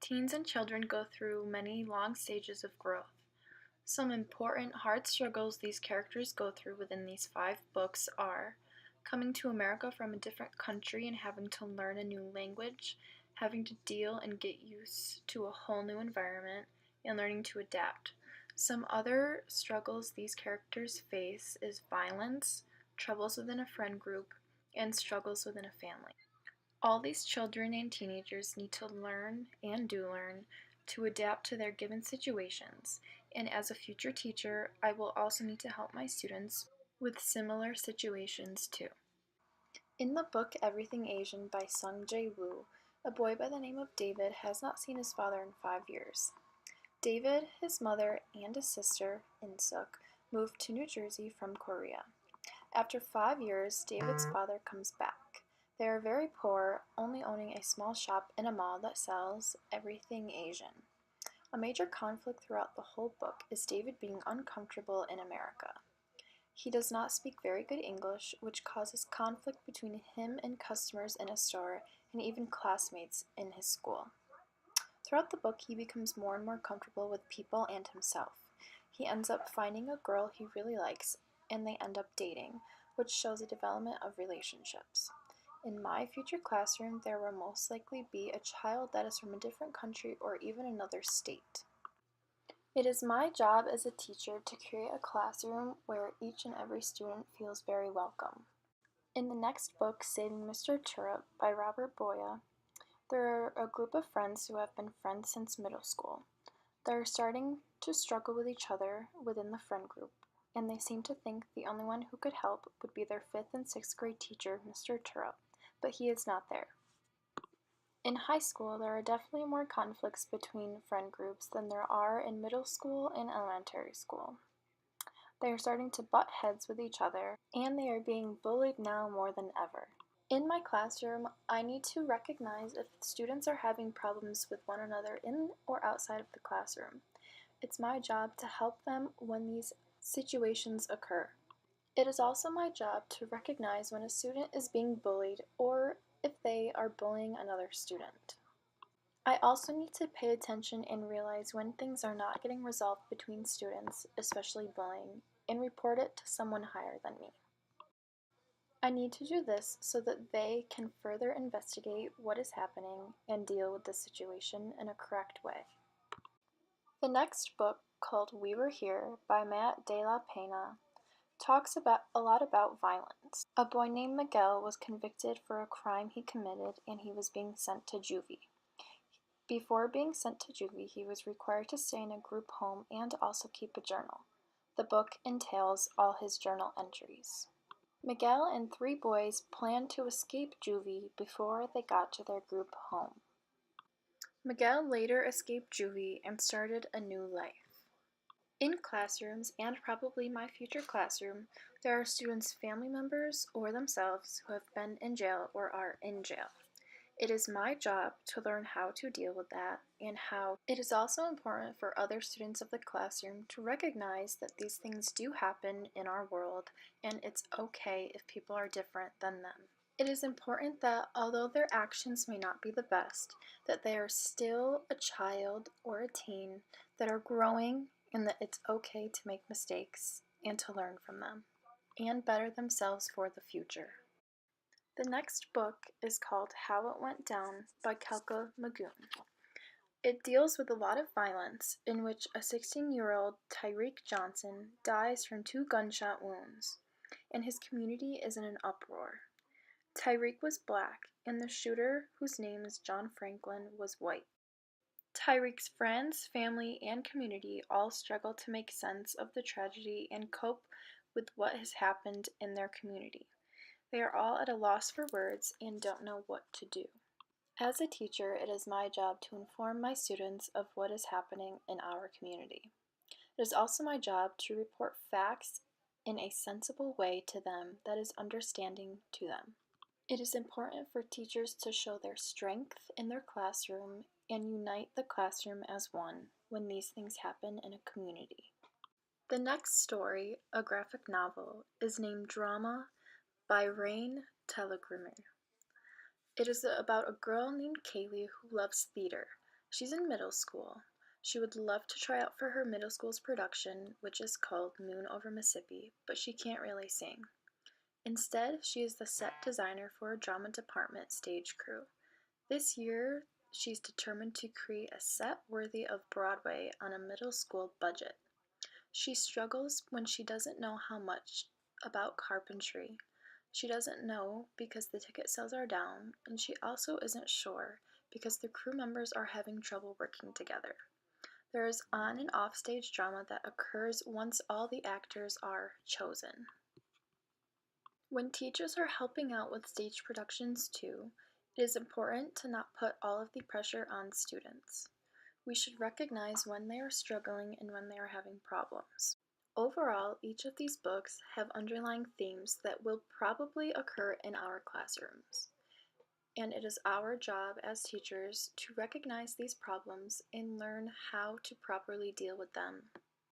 Teens and children go through many long stages of growth. Some important hard struggles these characters go through within these 5 books are coming to America from a different country and having to learn a new language, having to deal and get used to a whole new environment, and learning to adapt. Some other struggles these characters face is violence, troubles within a friend group, and struggles within a family. All these children and teenagers need to learn and do learn to adapt to their given situations, and as a future teacher, I will also need to help my students with similar situations too. In the book Everything Asian by Sung Jae Woo, a boy by the name of David has not seen his father in 5 years. David, his mother, and his sister, In-suk, moved to New Jersey from Korea. After 5 years, David's father comes back. They are very poor, only owning a small shop in a mall that sells everything Asian. A major conflict throughout the whole book is David being uncomfortable in America. He does not speak very good English, which causes conflict between him and customers in a store and even classmates in his school. Throughout the book, he becomes more and more comfortable with people and himself. He ends up finding a girl he really likes, and they end up dating, which shows a development of relationships. In my future classroom, there will most likely be a child that is from a different country or even another state. It is my job as a teacher to create a classroom where each and every student feels very welcome. In the next book, Saving Mr. Turrup by Robert Boya, there are a group of friends who have been friends since middle school. They are starting to struggle with each other within the friend group, and they seem to think the only one who could help would be their 5th and 6th grade teacher, Mr. Turrup, but he is not there. In high school, there are definitely more conflicts between friend groups than there are in middle school and elementary school. They are starting to butt heads with each other, and they are being bullied now more than ever. In my classroom, I need to recognize if students are having problems with one another in or outside of the classroom. It's my job to help them when these situations occur. It is also my job to recognize when a student is being bullied or if they are bullying another student. I also need to pay attention and realize when things are not getting resolved between students, especially bullying, and report it to someone higher than me. I need to do this so that they can further investigate what is happening and deal with the situation in a correct way. The next book, called We Were Here by Matt De La Pena, talks about a lot about violence. A boy named Miguel was convicted for a crime he committed and he was being sent to juvie. Before being sent to juvie, he was required to stay in a group home and also keep a journal. The book entails all his journal entries. Miguel and 3 boys planned to escape juvie before they got to their group home. Miguel later escaped juvie and started a new life. In classrooms, and probably my future classroom, there are students' family members or themselves who have been in jail or are in jail. It is my job to learn how to deal with that and how it is also important for other students of the classroom to recognize that these things do happen in our world and it's okay if people are different than them. It is important that although their actions may not be the best, that they are still a child or a teen that are growing and that it's okay to make mistakes and to learn from them and better themselves for the future. The next book is called How It Went Down by Kelka Magoon. It deals with a lot of violence in which a 16-year-old Tyreek Johnson dies from 2 gunshot wounds, and his community is in an uproar. Tyreek was black, and the shooter, whose name is John Franklin, was white. Tyreek's friends, family, and community all struggle to make sense of the tragedy and cope with what has happened in their community. They are all at a loss for words and don't know what to do. As a teacher, it is my job to inform my students of what is happening in our community. It is also my job to report facts in a sensible way to them that is understanding to them. It is important for teachers to show their strength in their classroom and unite the classroom as one when these things happen in a community. The next story, a graphic novel, is named Drama by Rain Telegrammer. It is about a girl named Kaylee who loves theater. She's in middle school. She would love to try out for her middle school's production, which is called Moon Over Mississippi, but she can't really sing. Instead, she is the set designer for a drama department stage crew. This year, she's determined to create a set worthy of Broadway on a middle school budget. She struggles when she doesn't know how much about carpentry. She doesn't know because the ticket sales are down, and she also isn't sure because the crew members are having trouble working together. There is on and off stage drama that occurs once all the actors are chosen. When teachers are helping out with stage productions too, it is important to not put all of the pressure on students. We should recognize when they are struggling and when they are having problems. Overall, each of these books have underlying themes that will probably occur in our classrooms, and it is our job as teachers to recognize these problems and learn how to properly deal with them.